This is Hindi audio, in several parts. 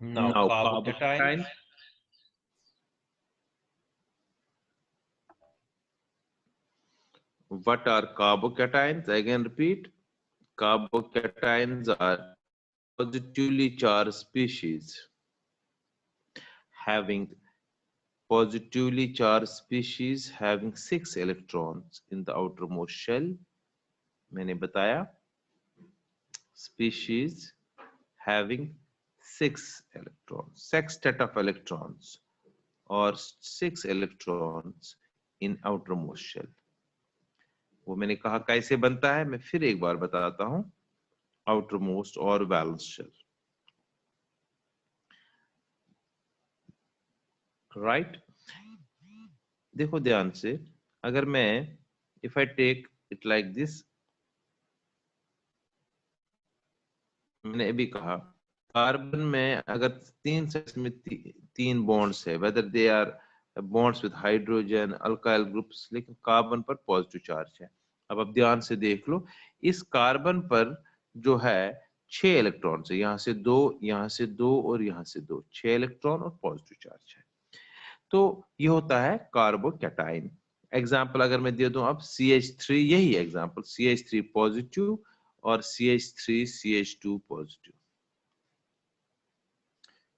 Now Now carbocation. carbocation. What are carbocations? Again repeat. Carbocations are positively charged species having having 6 electrons in the outermost shell. मैंने बताया species having 6 electrons, sextet of electrons or 6 electrons in outermost shell. वो मैंने कहा कैसे बनता है, मैं फिर एक बार बताता हूं. outermost or valence shell, right? देखो ध्यान से, अगर मैं if I take it like this, मैंने अभी कहा कार्बन में अगर 3 सेट्स में 3 बॉन्ड्स है, whether they are bonds with hydrogen alkyl groups, लेकिन कार्बन पर पॉजिटिव चार्ज है. अब आप ध्यान से देख लो, इस कार्बन पर जो है 6 इलेक्ट्रॉन है, यहाँ से 2, यहाँ से 2 और यहाँ से 2, 6 इलेक्ट्रॉन और पॉजिटिव चार्ज है. तो ये होता है कार्बोकैटाइन. एग्जाम्पल अगर मैं दे दूं अब CH3, यही एग्जाम्पल, CH3 पॉजिटिव और CH3 CH2 positive,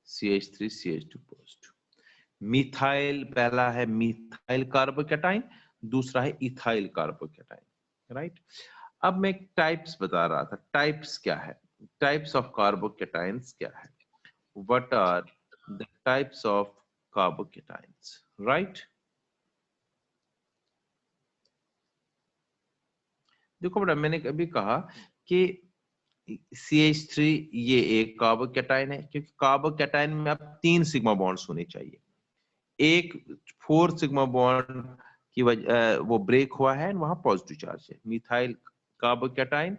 CH3 CH2 positive. Methyl पहला है मिथाइल कार्बोकैटाइन, दूसरा है इथाइल कार्बोकैटाइन, राइट? अब मैं टाइप्स बता रहा था, टाइप्स क्या है, टाइप्स ऑफ कार्बोकैटाइन्स क्या है, what are the types of carbocations, right? देखो बेटा, मैंने कभी कहा कि CH3 ये एक कार्बोकैटाइन है, क्योंकि कार्बोकैटाइन में अब 3 सिग्मा बॉन्ड्स होने चाहिए. एक 4 सिग्मा बॉन्ड की वजह वो ब्रेक हुआ है, वहां पॉजिटिव चार्ज है. मिथाइल कार्बोकैटाइन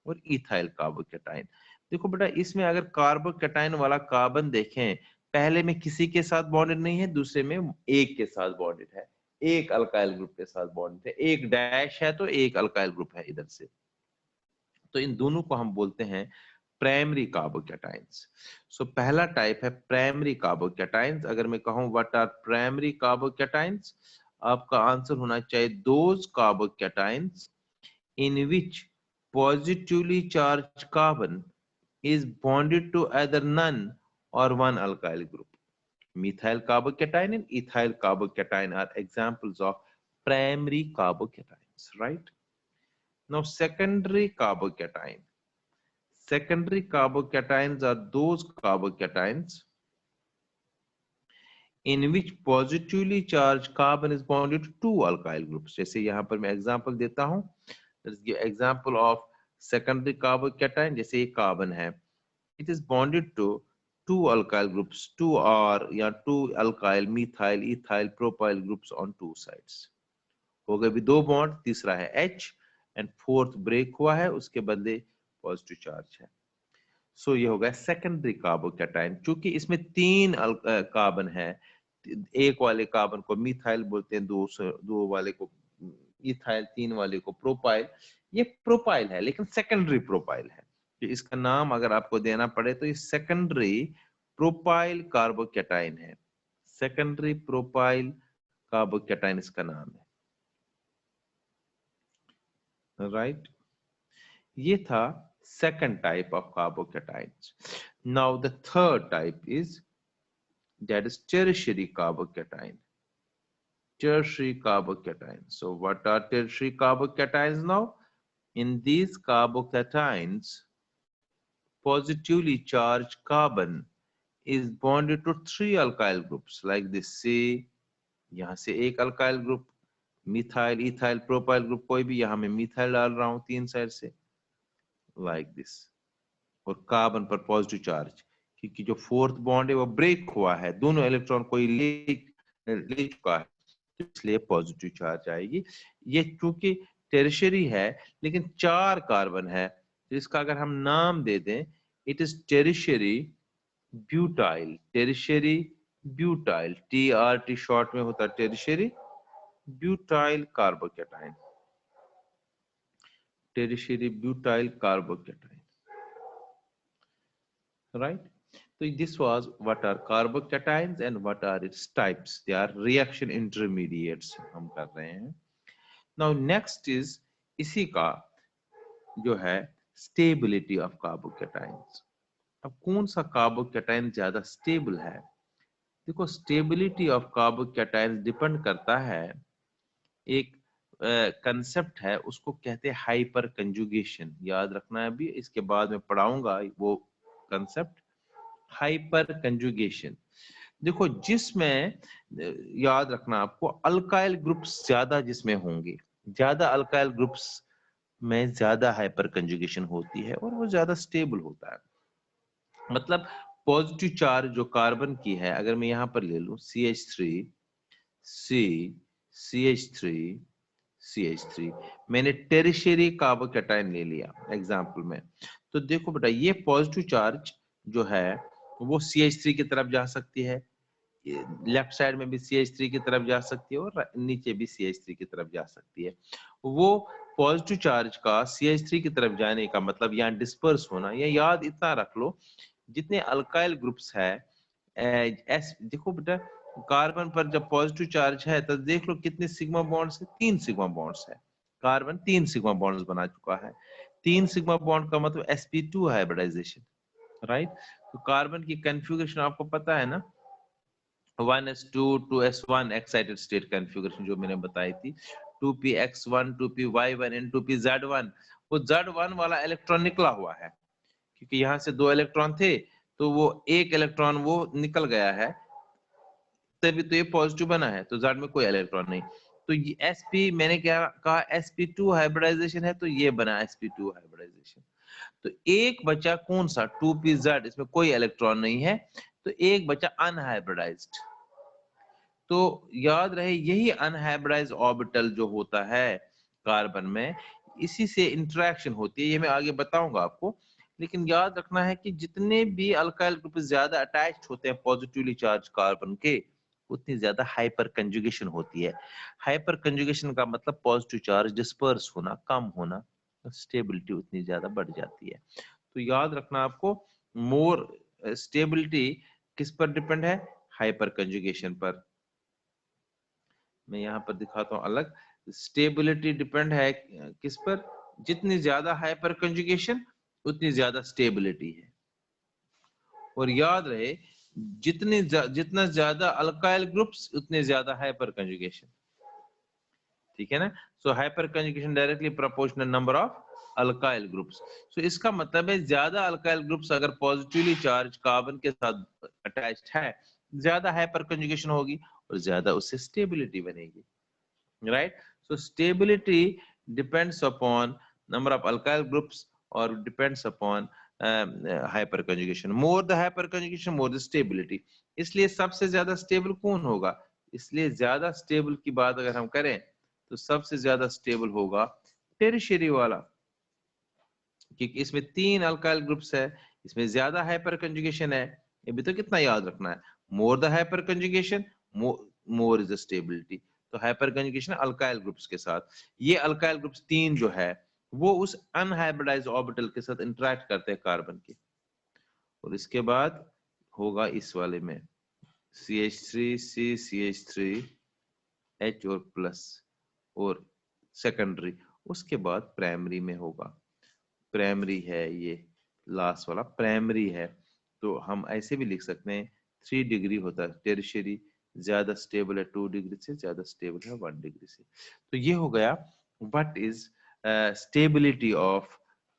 और इथाइल कार्बोकैटाइन. देखो बेटा, इसमें अगर कार्बोकैटाइन वाला कार्बन देखें, पहले में किसी के साथ बॉन्डेड नहीं है, दूसरे में एक के साथ बॉन्डेड है, एक अल्काइल ग्रुप के साथ बॉन्डेड है, एक डैश है तो एक अल्काइल ग्रुप है इधर से. तो इन दोनों को हम बोलते हैं प्राइमरी कार्बोकैटाइन्स. सो पहला टाइप है प्राइमरी कार्बोकैटाइन्स. अगर मैं कहूं व्हाट आर प्राइमरी कार्बोकैटाइन्स, आपका आंसर होना चाहिए those carbocations in which positively charge carbon is bonded to either none or one alkyl group. Methyl carbocation and ethyl carbocation are examples of primary carbocations, right? Now secondary carbocation. Secondary carbocations are those carbocations in which positively charged carbon is bonded to two alkyl groups. जैसे यहाँ पर मैं example देता हूँ. Let's give example of secondary carbocation. जैसे ये कार्बन है, it is bonded to two alkyl groups, 2R या 2 alkyl methyl ethyl propyl groups on two sides. हो गए भी 2 बॉन्ड, तीसरा है H एंड फोर्थ ब्रेक हुआ है, उसके बदले पॉजिटिव चार्ज है. सो ये हो गया सेकेंडरी कार्बोकैटाइन. चूंकि इसमें 3 कार्बन है, एक वाले कार्बन को मिथाइल बोलते हैं, दो वाले को इथाइल, 3 वाले को प्रोपाइल. ये प्रोपाइल है लेकिन सेकेंडरी प्रोपाइल है. इसका नाम अगर आपको देना पड़े तो ये सेकेंडरी प्रोपाइल कार्बोकैटाइन है. सेकेंडरी प्रोपाइल कार्बोकैटाइन इसका नाम है, राइट? ये था second type of carbocations. Now the third type is, that is tertiary carbocation. Tertiary carbocation. So what are tertiary carbocations now? In these carbocations, positively charged carbon is bonded to 3 alkyl groups like this. See, यहाँ से एक alkyl group, methyl ethyl propyl group, कोई भी, यहाँ मैं मिथाइल डाल रहा हूँ 3 साइड से, like this. और कार्बन पर पॉजिटिव चार्ज, क्योंकि जो फोर्थ बॉन्ड है वो ब्रेक हुआ है, दोनों इलेक्ट्रॉन कोई ले चुका है, इसलिए पॉजिटिव चार्ज आएगी. ये चूंकि टेरिशरी है लेकिन 4 कार्बन है, तो इसका अगर हम नाम दे दें, it is tertiary butyl. Tertiary butyl, TRT short में होता है tertiary butyl carbocation. Tertiary butyl carbocation, right? So this was what are carbocations and what are its types. They are reaction intermediates हम कर रहे हैं. Now next is इसी का जो है stability of carbocations. अब कौन सा कार्बोकैटायन ज्यादा स्टेबल है? देखो स्टेबिलिटी ऑफ कार्बोकैटायन डिपेंड करता है, एक कंसेप्ट है उसको कहते हैं हाइपर कंजुगेशन. याद रखना है, अभी इसके बाद में पढ़ाऊंगा वो कंसेप्ट हाइपर कंजुगेशन. देखो जिसमें याद रखना आपको अल्काइल ग्रुप्स ज्यादा जिसमें होंगे, ज्यादा अल्काइल ग्रुप्स में ज्यादा हाइपर कंजुगेशन होती है और वो ज्यादा स्टेबल होता है. मतलब पॉजिटिव चार्ज जो कार्बन की है, अगर मैं यहाँ पर ले लूं CH3 C CH3 CH3, मैंने टेरिशरी कार्बोकैटायन ले लिया एग्जांपल में, तो देखो बेटा ये पॉजिटिव चार्ज जो है वो CH3 की तरफ जा सकती है, लेफ्ट साइड में भी CH3 की तरफ जा सकती है और नीचे भी CH3 की तरफ जा सकती है. वो पॉजिटिव चार्ज का CH3 की तरफ जाने का मतलब यहाँ डिस्पर्स होना. ये याद इतना रख लो, जितने अल्काइल ग्रुप्स है देखो बेटा कार्बन पर जब पॉजिटिव चार्ज है तो देख लो कितने सिग्मा बॉन्ड्स है, 3 सिग्मा बॉन्ड्स है. कार्बन 3 सिग्मा बॉन्ड्स बना चुका है. 3 सिग्मा बॉन्ड का मतलब sp2 हाइब्रिडाइजेशन, राइट. तो कार्बन की कॉन्फ़िगरेशन आपको पता है ना, 1s2 2s1 excited state configuration जो मैंने बताई थी, 2px1 2py1 एंड 2pz1. वो z1 वाला इलेक्ट्रॉन निकला हुआ है क्योंकि यहाँ से 2 इलेक्ट्रॉन थे तो वो एक इलेक्ट्रॉन वो निकल गया है, तभी तो ये पॉजिटिव बना है. तो z में कोई इलेक्ट्रॉन नहीं, तो ये sp मैंने क्या कहा sp2 हाइब्रिडाइजेशन है, तो ये बना sp2 हाइब्रिडाइजेशन. तो एक बचा कौन सा 2pz, इसमें कोई इलेक्ट्रॉन नहीं है, तो एक बचा अनहाइब्रिडाइज्ड. तो याद रहे यही अनहाइब्रिडाइज्ड ऑर्बिटल जो होता है कार्बन में, इसी से इंटरेक्शन होती है, ये मैं आगे बताऊंगा आपको. लेकिन याद रखना है कि जितने भी अल्काइल ग्रुप ज्यादा अटैच्ड होते हैं पॉजिटिवली चार्ज कार्बन के, उतनी ज्यादा हाइपर कंजुगेशन होती है. हाइपर कंजुगेशन का मतलब पॉजिटिव चार्ज डिस्पर्स होना, कम होना, स्टेबिलिटी उतनी ज्यादा बढ़ जाती है. तो याद रखना आपको, मोर स्टेबिलिटी किस पर डिपेंड है? हाइपर कंजुगेशन पर. मैं यहाँ पर दिखाता हूँ अलग. स्टेबिलिटी डिपेंड है किस पर? जितनी ज्यादा हाइपर कंजुगेशन उतनी ज्यादा स्टेबिलिटी है. और याद रहे जितना ज्यादा अल्काइल ग्रुप्स उतने ज्यादा हाइपर कंजुगेशन. ठीक है ना. So hyperconjugation directly proportional number of alkyl groups. So इसका मतलब है ज्यादा अल्काइल ग्रुप्स अगर पॉजिटिवली चार्ज कार्बन के साथ अटैच्ड है, ज्यादा हाइपर कंजुगेशन होगी और ज्यादा उससे स्टेबिलिटी बनेगी, right. So stability depends upon number of alkyl groups और depends upon hyperconjugation. More the hyperconjugation more the stability. इसलिए सबसे ज्यादा स्टेबल कौन होगा? इसलिए ज्यादा स्टेबल की बात अगर हम करें तो सबसे ज्यादा स्टेबल होगा टेरिशरी वाला, क्योंकि इसमें 3 अल्काइल ग्रुप्स है, इसमें ज्यादा हाइपर कंजुगेशन है. ये भी तो कितना याद रखना है, मोर the hyperconjugation more is the stability. तो हाइपर कंजुगेशन अल्काइल ग्रुप्स के साथ, ये अल्काइल ग्रुप्स 3 जो है वो उस अनहाइब्रिडाइज्ड ऑर्बिटल के साथ इंटरेक्ट करते हैं कार्बन के. और इसके बाद होगा इस वाले में CH3C CH3 H और प्लस और सेकेंडरी. उसके बाद प्राइमरी में होगा. प्राइमरी है ये लास्ट वाला प्राइमरी है, तो हम ऐसे भी लिख सकते हैं 3 डिग्री होता है टेरिशरी, ज्यादा स्टेबल है 2 डिग्री से, ज्यादा स्टेबल है 1 डिग्री से. तो ये हो गया what is stability of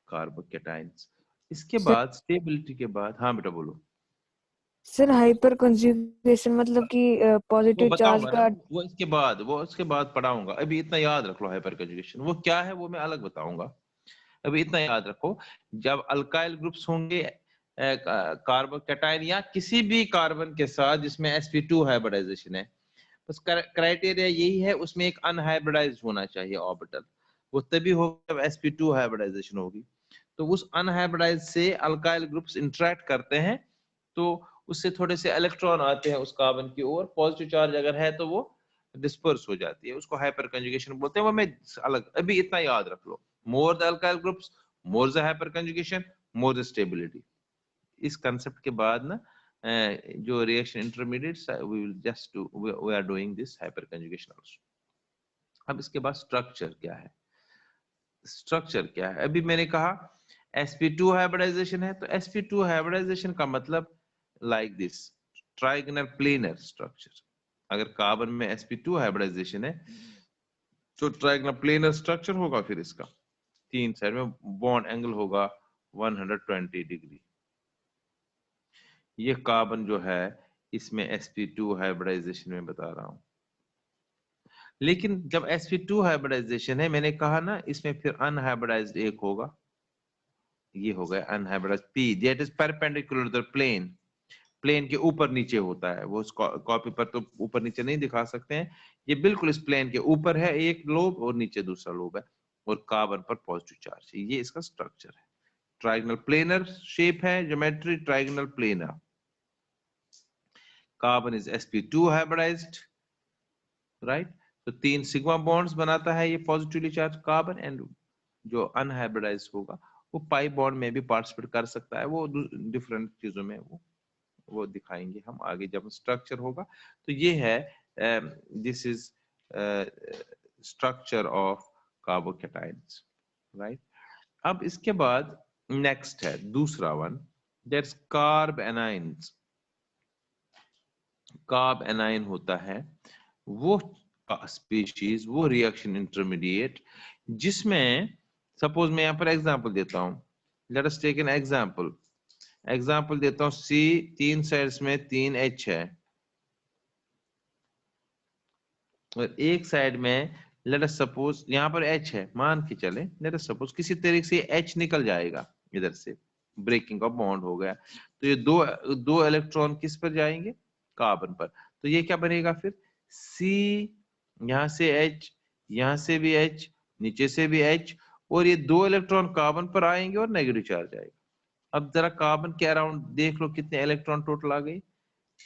carbocations. इसके सर बाद स्टेबिलिटी के बाद, हाँ बेटा बोलो. सर हाइपर कंजुगेशन मतलब कि वो पॉजिटिव चार्ज बताऊंगा ना, का वो इसके बाद पढ़ाऊंगा. अभी इतना याद रख लो हाइपर कंजुगेशन वो क्या है वो मैं अलग बताऊंगा. अभी इतना याद रखो, जब अल्काइल ग्रुप्स होंगे कार्बोकैटायन या किसी भी कार्बन के साथ जिसमें sp2 हाइब्रिडाइजेशन है, बस क्राइटेरिया यही है, उसमें एक अनहाइब्रिडाइज्ड होना चाहिए ऑर्बिटल. वो तभी होगा जब sp2 हाइब्रिडाइजेशन होगी. तो उस अनहाइब्रिडाइज से अल्काइल ग्रुप्स इंटरेक्ट करते हैं, तो उससे थोड़े से इलेक्ट्रॉन आते हैं उस कार्बन की ओर, पॉजिटिव चार्ज अगर है तो वो डिस्पर्स हो जाती है, उसको हाइपर कंजुगेशन बोलते हैं. वो मैं अलग, अभी इतना याद रख लो, more the alkyl groups more the hyperconjugation more the stability. इस कंसेप्ट के बाद ना जो reaction intermediates we will just do, we are doing this hyperconjugation also. अब इसके बाद स्ट्रक्चर क्या है, स्ट्रक्चर क्या है? अभी मैंने कहा sp2 हाइब्रिडाइजेशन है, तो sp2 हाइब्रिडाइजेशन का मतलब like this trigonal planar structure. अगर कार्बन में sp2 हाइब्रिडाइजेशन है तो ट्राइगोनल प्लेनर स्ट्रक्चर होगा, फिर इसका तीन साइड में बॉन्ड एंगल होगा 120 डिग्री। ये कार्बन जो है इसमें sp2 हाइब्रिडाइजेशन में बता रहा हूं। लेकिन जब sp2 हाइब्रिडाइजेशन है, मैंने कहा ना इसमें फिर अनहाइब्रिडाइज्ड एक होगा, ये हो गया unhybridized p, that is perpendicular to the plane. Plane के ऊपर नीचे होता है, वो कॉपी पर तो ऊपर नीचे नहीं दिखा सकते हैं, ये बिल्कुल इस प्लेन के ऊपर है एक लोब और नीचे दूसरा लोब है, और कार्बन पर पॉजिटिव चार्ज है। ये इसका स्ट्रक्चर है, ट्राइगोनल प्लेनर शेप है, geometry trigonal planar. Carbon is sp2 hybridized, right. तो 3 सिग्मा बॉन्ड्स बनाता है ये पॉजिटिवली चार्ज कार्बन, एंड जो अनहाइब्रिडाइज्ड होगा वो पाई बॉन्ड में भी पार्टिसिपेट कर सकता है, वो डिफरेंट चीजों में वो दिखाएंगे हम आगे जब स्ट्रक्चर होगा। तो ये है this is structure of carbocations, right. अब इसके बाद नेक्स्ट है दूसरा one, that's carb anions. Carb A9 होता है वो स्पीशीज, वो रिएक्शन इंटरमीडिएट जिसमें सपोज मैं यहां पर एग्जांपल देता हूं, let us take an example देता हूं, C 3 साइड्स में 3 H है और एक साइड में लेट अस सपोज यहां पर H है, मान के चले लेट अस सपोज किसी तरीके से H निकल जाएगा इधर से, ब्रेकिंग का बॉन्ड हो गया, तो ये दो इलेक्ट्रॉन किस पर जाएंगे, कार्बन पर। तो ये क्या बनेगा फिर, C यहां से H, यहां से भी H, नीचे से भी H, और ये 2 इलेक्ट्रॉन कार्बन पर आएंगे और नेगेटिव चार्ज आएगा। अब जरा कार्बन के अराउंड देख लो कितने इलेक्ट्रॉन टोटल आ गए,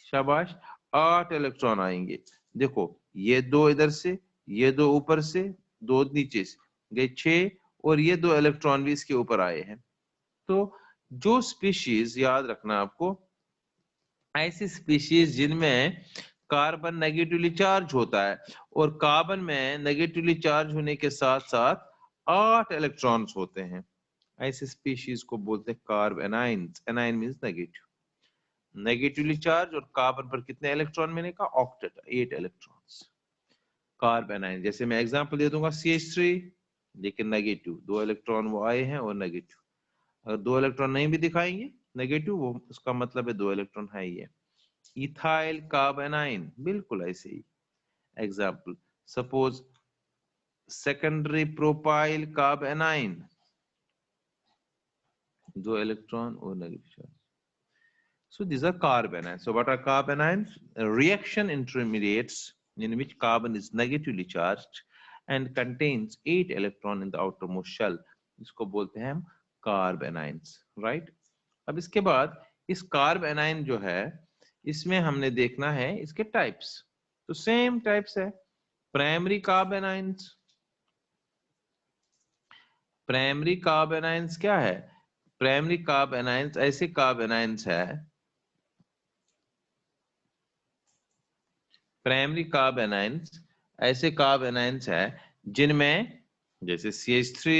शाबाश 8 इलेक्ट्रॉन आएंगे। देखो ये 2 इधर से, ये 2 ऊपर से, 2 नीचे से गए 6, और ये 2 इलेक्ट्रॉन भी इसके ऊपर आए हैं। तो जो स्पीशीज, याद रखना आपको, ऐसी स्पीशीज जिनमें कार्बन नेगेटिवली चार्ज होता है और कार्बन में नेगेटिवली चार्ज होने के साथ साथ 8 इलेक्ट्रॉन्स होते हैं, ऐसे स्पीशीज को बोलते हैं carb anions. A9 means negative, negatively charge, और कार्बन पर कितने इलेक्ट्रॉन, मैंने कहा ऑक्टेट, 8 इलेक्ट्रॉन्स, कार्ब एनाइन। जैसे मैं एग्जांपल दे दूंगा CH3, लेकिन नेगेटिव, 2 इलेक्ट्रॉन वो आए हैं और नेगेटिव। अगर 2 इलेक्ट्रॉन नहीं भी दिखाएंगे नेगेटिव, वो उसका मतलब है 2 इलेक्ट्रॉन है ही है। इथाइल कार्ब एनाइन, बिल्कुल ऐसे ही। Example suppose secondary propyl carbanion, 2 electron और negative charge. So these are carb anions. So what are carb anions? Reaction intermediates in which carbon is negatively charged and contains 8 electron in the outermost shell. इसको बोलते हैं हम कार्ब एनाइंस, राइट। अब इसके बाद इस कार्ब एनाइन जो है इसमें हमने देखना है इसके टाइप्स, तो सेम टाइप्स है। Primary carb anions, primary carb anions क्या है, प्राइमरी कार्ब एनाइंस ऐसे कार्ब एनाइंस है, प्राइमरी कार्ब एनाइंस ऐसे कार्ब एनाइंस है जिनमें जैसे CH3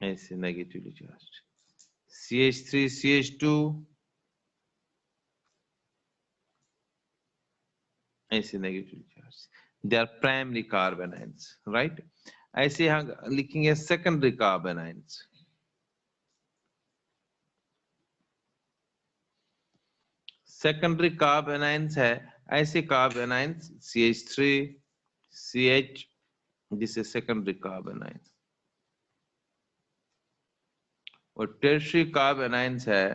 ऐसे नेगेटिवली चार्ज, CH3 CH2 ऐसे negatively charge, they are primary carbanions, right. ऐसे यहां लिखेंगे secondary carbanions, secondary carbanions है ऐसे carbanions CH3 CH, this is secondary carbanions. और टर्शियरी कार्ब एनाइंस है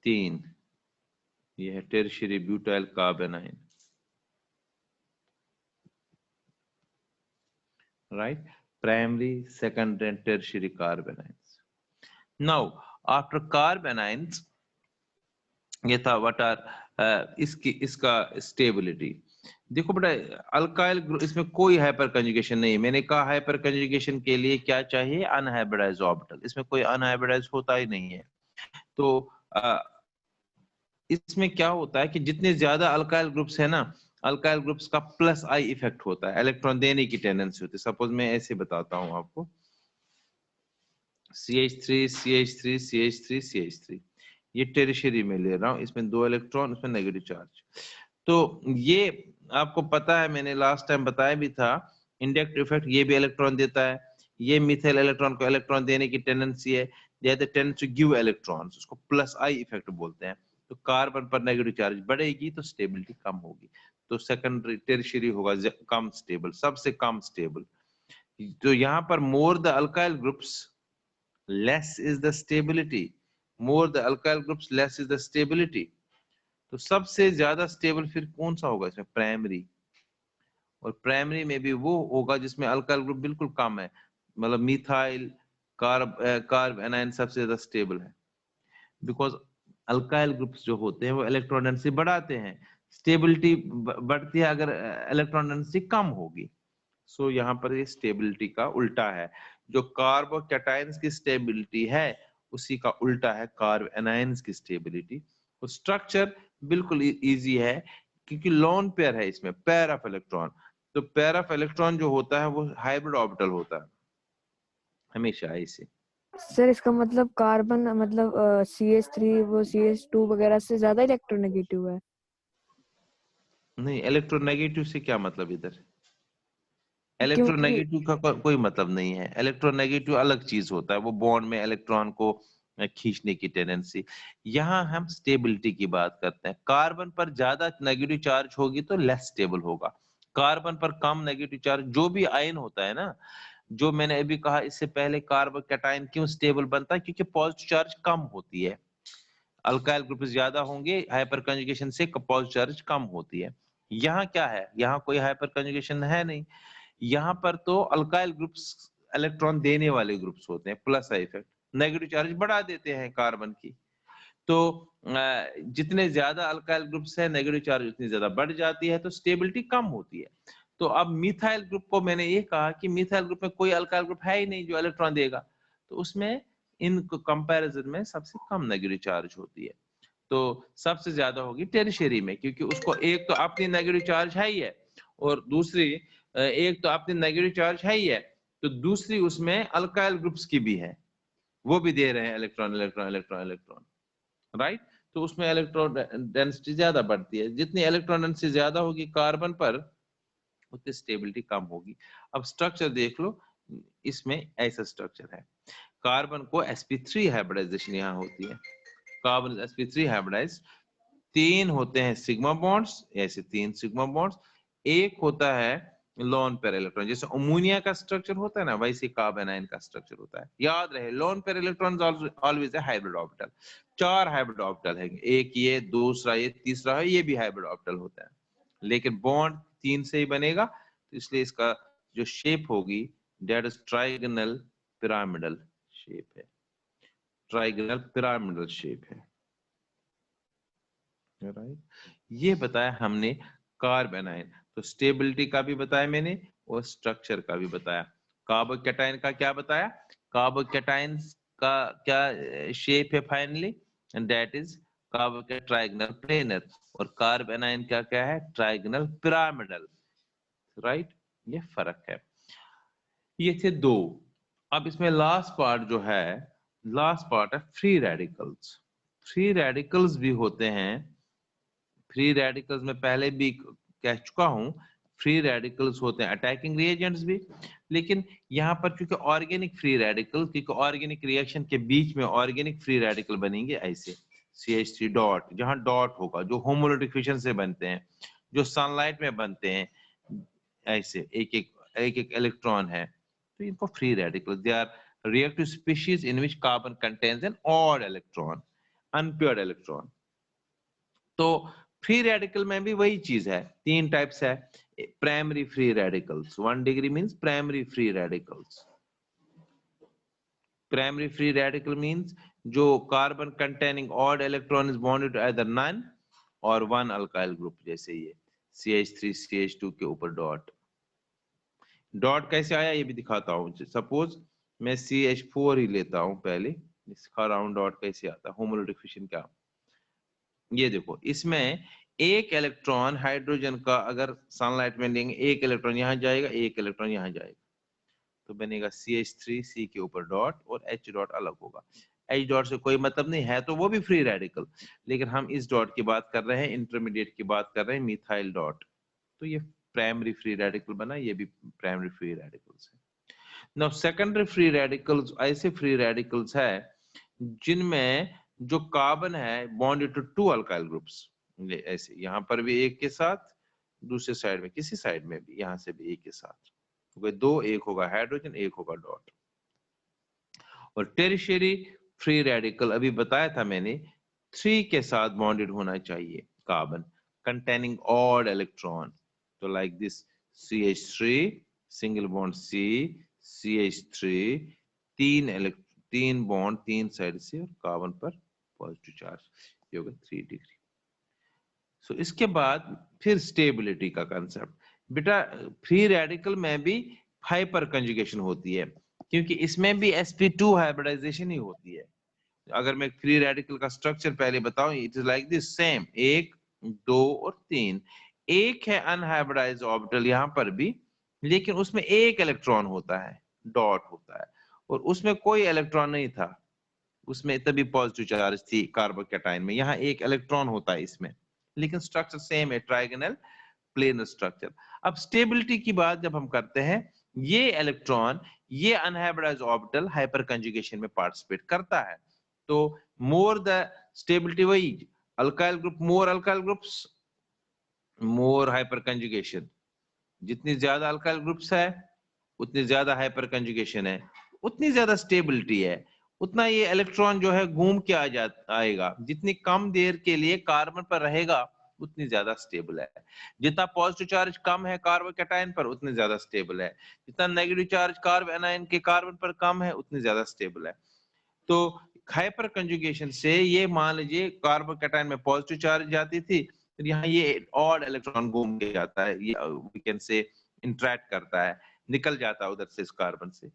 तीन, ये है tertiary butyl carbanion, right, primary, secondary and tertiary carb anions. Now after carb anions, ये था what are इसका स्टेबिलिटी देखो बेटा, अल्काइल ग्रुप इसमें कोई हाइपर कंजुगेशन नहीं है। मैंने कहा हाइपर कंजुगेशन के लिए क्या चाहिए, अनहाइब्रिडाइज्ड ऑर्बिटल। इसमें कोई अनहाइब्रिडाइज्ड होता ही नहीं है। तो इसमें क्या होता है कि जितने ज्यादा अल्काइल ग्रुप्स है ना, अल्काइल ग्रुप्स का प्लस आई इफेक्ट होता है, इलेक्ट्रॉन देने की टेंडेंसी होती है। सपोज मैं ऐसे बताता हूं आपको, CH3 CH3 CH3 CH3, ये टेरिशरी में ले रहा हूं, इसमें 2 इलेक्ट्रॉन, उसमें नेगेटिव चार्ज। तो ये आपको पता है, मैंने लास्ट टाइम बताया भी था, इंडक्टिव इफेक्ट ये भी इलेक्ट्रॉन देता है। ये मिथाइल इलेक्ट्रॉन को इलेक्ट्रॉन देने की टेंडेंसी है, they tend to give electrons, उसको प्लस आई इफेक्ट बोलते हैं। तो कार्बन पर नेगेटिव चार्ज बढ़ेगी तो स्टेबिलिटी कम होगी, तो सेकेंडरी टेरिशरी होगा कम स्टेबल, सबसे कम स्टेबल। तो यहाँ पर more the alkyl groups less is the stability, more the alkyl groups less is the stability. तो सबसे ज्यादा स्टेबल फिर कौन सा होगा इसमें, प्राइमरी। और प्राइमरी में भी वो होगा जिसमें अल्काइल ग्रुप बिल्कुल कम है, मतलब मिथाइल कार्ब एनाइन सबसे ज्यादा स्टेबल है, बिकॉज अल्काइल ग्रुप्स जो होते हैं वो इलेक्ट्रॉन डेंसिटी बढ़ाते हैं, स्टेबिलिटी बढ़ती है अगर इलेक्ट्रॉन डेंसिटी कम होगी। सो यहाँ पर ये स्टेबिलिटी का उल्टा है, जो कार्बोकैटायंस की स्टेबिलिटी है उसी का उल्टा है कार्ब एनायंस की स्टेबिलिटी। तो स्ट्रक्चर बिल्कुल इजी है, क्योंकि लोन पेयर है इसमें, पेयर ऑफ इलेक्ट्रॉन। तो पेयर ऑफ इलेक्ट्रॉन जो होता है वो हाइब्रिड ऑर्बिटल होता है हमेशा ऐसे। सर इसका मतलब कार्बन मतलब CH3 वो CH2 वगैरह से ज्यादा इलेक्ट्रोनेगेटिव है। नहीं, इलेक्ट्रोनेगेटिव से क्या मतलब इधर, क्योंकि इलेक्ट्रोनेगेटिव का कोई मतलब नहीं है। इलेक्ट्रोनेगेटिव अलग चीज होता है, वो बॉन्ड में इलेक्ट्रॉन को खींचने की टेंडेंसी। यहाँ हम स्टेबिलिटी की बात करते हैं। कार्बन पर ज्यादा नेगेटिव चार्ज होगी तो लेस स्टेबल होगा, कार्बन पर कम नेगेटिव चार्ज, जो भी आयन होता है ना, जो मैंने अभी कहा इससे पहले, कार्बोकैटायन क्यों स्टेबल बनता है, क्योंकि पॉजिटिव चार्ज कम होती है। अल्काइल ग्रुप ज्यादा होंगे, हाइपर कंजुगेशन से पॉजिटिव चार्ज कम होती है। यहाँ क्या है, यहाँ कोई हाइपर कंजुगेशन है नहीं। यहाँ पर तो अल्काइल ग्रुप्स इलेक्ट्रॉन देने वाले ग्रुप्स होते हैं, प्लस इफेक्ट, नेगेटिव चार्ज बढ़ा देते हैं कार्बन की। तो जितने ज्यादा अल्काइल ग्रुप्स है, नेगेटिव चार्ज उतनी ज्यादा बढ़ जाती है, तो स्टेबिलिटी कम होती है। तो अब मिथाइल ग्रुप को मैंने ये कहा कि मिथाइल ग्रुप में कोई अल्काइल ग्रुप है ही नहीं जो इलेक्ट्रॉन देगा, तो उसमें इन कंपैरिजन में सबसे कम नेगेटिव चार्ज होती है। तो सबसे ज्यादा होगी टेरिशरी में, क्योंकि उसको एक तो अपनी नेगेटिव चार्ज है ही है, और दूसरी एक तो अपनी नेगेटिव चार्ज है ही है, तो दूसरी उसमें अल्काइल ग्रुप्स की भी है, वो भी दे रहे हैं electron electron electron electron, right. तो उसमें इलेक्ट्रॉन डेंसिटी ज्यादा बढ़ती है, जितनी इलेक्ट्रॉन डेंसिटी ज्यादा होगी कार्बन पर उतनी स्टेबिलिटी कम होगी। अब स्ट्रक्चर देख लो, इसमें ऐसा स्ट्रक्चर है, कार्बन को sp3 हाइब्रिडाइजेशन यहाँ होती है, कार्बन sp3 हाइब्रिडाइज, 3 होते हैं सिग्मा बॉन्ड्स, ऐसे 3 सिग्मा बॉन्ड्स, एक होता है लोन पेयर इलेक्ट्रॉन। जैसे अमोनिया का स्ट्रक्चर होता है ना, वैसे कार्बन आयन का स्ट्रक्चर होता है। याद रहे, लोन पेयर इलेक्ट्रॉन ऑलवेज है हाइब्रिड ऑर्बिटल। 4 हाइब्रिड ऑर्बिटल है, एक ये, दूसरा ये, तीसरा है, ये भी हाइब्रिड ऑर्बिटल होता है, लेकिन बॉन्ड 3 से ही बनेगा, तो इसलिए इसका जो शेप होगी that is trigonal pyramidal shape है, ट्राइगोनल पिरामिडल शेप है, राइट। ये बताया हमने कार्बन आयन। तो स्टेबिलिटी का भी बताया मैंने और स्ट्रक्चर का भी बताया। कार्बोकैटायन का क्या बताया, कार्बोकैटायन का क्या शेप है finally, and that is carbocation trigonal planar, और कार्बन आयन का क्या है, ट्राइगोनल पिरामिडल, राइट। ये फर्क है। ये थे 2। अब इसमें लास्ट पार्ट जो है, लास्ट पार्ट है फ्री रेडिकल्स। फ्री रेडिकल्स भी होते हैं। फ्री रेडिकल्स में पहले भी कह चुका हूं, फ्री रेडिकल्स होते हैं अटैकिंग रिएजेंट्स भी, लेकिन यहाँ पर क्योंकि ऑर्गेनिक फ्री रेडिकल, क्योंकि ऑर्गेनिक रिएक्शन के बीच में ऑर्गेनिक फ्री रेडिकल बनेंगे ऐसे, CH3 डॉट, जहां डॉट होगा, जो होमोलैटिक फिशन से बनते हैं, जो सनलाइट में बनते हैं, ऐसे एक एक इलेक्ट्रॉन है, तो इनको free radical, they are reactive species in which carbon contains an odd electron, unpaired electron। तो फ्री रेडिकल में भी वही चीज है, 3 टाइप्स है। Primary free radicals, 1 degree means primary free radicals. Primary free radical means जो carbon containing odd electron is bonded to either none or 1 alkyl group, जैसे ये CH3 CH2 के ऊपर डॉट। डॉट कैसे आया ये भी दिखाता हूँ। सपोज मैं CH4 ही लेता हूँ, पहले दिखा रहा हूँ डॉट कैसे आता है, होमोलैटिक फिशन क्या। ये देखो, इसमें एक इलेक्ट्रॉन हाइड्रोजन का अगर सनलाइट में लेंगे, एक इलेक्ट्रॉन यहाँ जाएगा, एक इलेक्ट्रॉन यहाँ जाएगा, तो बनेगा CH3 C के ऊपर डॉट और H डॉट अलग होगा। H डॉट से कोई मतलब नहीं है, तो वो भी फ्री रेडिकल, लेकिन हम इस डॉट की बात कर रहे हैं, इंटरमीडिएट की बात कर रहे हैं, मिथाइल डॉट, तो ये प्राइमरी फ्री रेडिकल बना, ये भी प्राइमरी फ्री रेडिकल्स है। नाउ सेकेंडरी फ्री रेडिकल्स ऐसे फ्री रेडिकल्स है जिनमें जो कार्बन है बॉन्डेड टू 2 अल्काइल ग्रुप्स, ऐसे यहाँ पर भी एक के साथ, दूसरे साइड में किसी साइड में भी, यहाँ से भी एक के साथ, दो, एक होगा हाइड्रोजन, एक होगा डॉट। और टेरिशरी फ्री रेडिकल अभी बताया था मैंने, 3 के साथ बॉन्डेड होना चाहिए कार्बन कंटेनिंग ऑड इलेक्ट्रॉन, तो like this CH3 single bond C, CH3 तीन बॉन्ड तीन साइड से और कार्बन पर पॉजिटिव चार्ज, ये होगा 3 डिग्री। सो इसके बाद फिर स्टेबिलिटी का कंसेप्ट। बेटा फ्री रेडिकल में भी हाइपर कंजुगेशन होती है, क्योंकि इसमें भी sp2 हाइब्रिडाइजेशन ही होती है। अगर मैं फ्री रेडिकल का स्ट्रक्चर पहले बताऊं, it is like this same, 1 2 और 3। एक है अनहाइब्रिडाइज्ड ऑर्बिटल यहाँ पर भी, लेकिन उसमें एक इलेक्ट्रॉन होता है, डॉट होता है, और उसमें कोई इलेक्ट्रॉन नहीं था, उसमें तभी पॉजिटिव चार्ज थी कार्बोकैटायन में, यहाँ एक इलेक्ट्रॉन होता है इसमें, लेकिन स्ट्रक्चर सेम है, ट्राइगोनल प्लेनर स्ट्रक्चर। अब स्टेबिलिटी की बात जब हम करते हैं, ये इलेक्ट्रॉन, ये अनहाइब्रिडाइज्ड ऑर्बिटल हाइपर कंजुगेशन में पार्टिसिपेट करता है, तो मोर द स्टेबिलिटी, वही अल्काइल ग्रुप, मोर अल्काइल ग्रुप्स मोर हाइपर कंजुगेशन, जितनी ज्यादा अल्काइल ग्रुप्स है उतनी ज्यादा हाइपर कंजुगेशन है, उतनी ज्यादा स्टेबिलिटी है, उतना ये इलेक्ट्रॉन जो है घूम के आएगा, जितनी कम देर के लिए कार्बन पर रहेगा उतनी ज्यादा स्टेबल है। जितना पॉजिटिव चार्ज कम है कार्बोकैटायन पर उतनी ज्यादा स्टेबल है, जितना नेगेटिव चार्ज कार्बोनाइन के कार्बन पर कम है उतनी ज्यादा स्टेबल है। तो हाइपर कंजुगेशन से ये मान लीजिए कार्बोकैटायन में पॉजिटिव चार्ज जाती थी, तो यहाँ ये ऑड इलेक्ट्रॉन घूम के जाता है, ये वी कैन से इंटरेक्ट करता है, निकल जाता है उधर से इस कार्बन से,